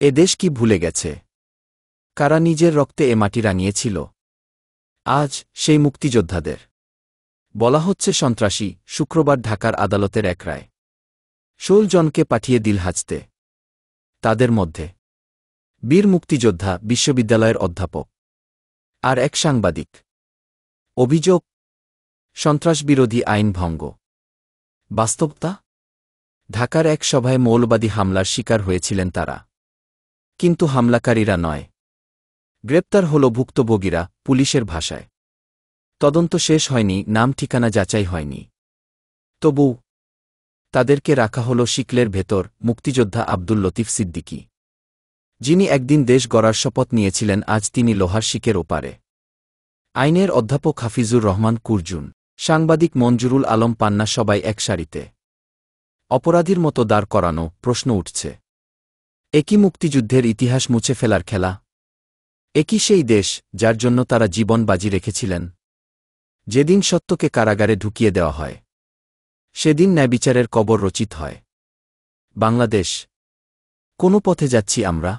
এ দেশ কি ভুলে গেছে? কারা নিজের রক্তে এ মাটি রাঙিয়েছিল? আজ সেই মুক্তিযোদ্ধাদের বলা হচ্ছে সন্ত্রাসী। শুক্রবার ঢাকার আদালতের এক রায় ১৬ জনকে পাঠিয়ে দিল হাজতে। তাদের মধ্যে বীর মুক্তিযোদ্ধা, বিশ্ববিদ্যালয়ের অধ্যাপক আর এক সাংবাদিক। অভিযোগ, সন্ত্রাসবিরোধী আইন ভঙ্গ। বাস্তবতা, ঢাকার এক সভায় মৌলবাদী হামলার শিকার হয়েছিলেন তারা, কিন্তু হামলাকারীরা নয়। গ্রেপ্তার হল ভুক্তভোগীরা, পুলিশের ভাষায়। তদন্ত শেষ হয়নি, নাম ঠিকানা যাচাই হয়নি। তবু তাদেরকে রাখা হল শিকলের ভেতর। মুক্তিযোদ্ধা আব্দুল লতিফ সিদ্দিকী, যিনি একদিন দেশ গড়ার শপথ নিয়েছিলেন, আজ তিনি লোহার শিকের ওপারে। আইনের অধ্যাপক হাফিজুর রহমান কুরজুন, সাংবাদিক মঞ্জুরুল আলম পান্না, সবাই এক সারিতে অপরাধীর মতো দাঁড় করানো। প্রশ্ন উঠছে, একই মুক্তিযুদ্ধের ইতিহাস মুছে ফেলার খেলা? একই সেই দেশ যার জন্য তারা জীবন বাজি রেখেছিলেন? যেদিন সত্যকে কারাগারে ঢুকিয়ে দেওয়া হয়, সেদিন ন্যায়বিচারের কবর রচিত হয়। বাংলাদেশ, কোন পথে যাচ্ছি আমরা?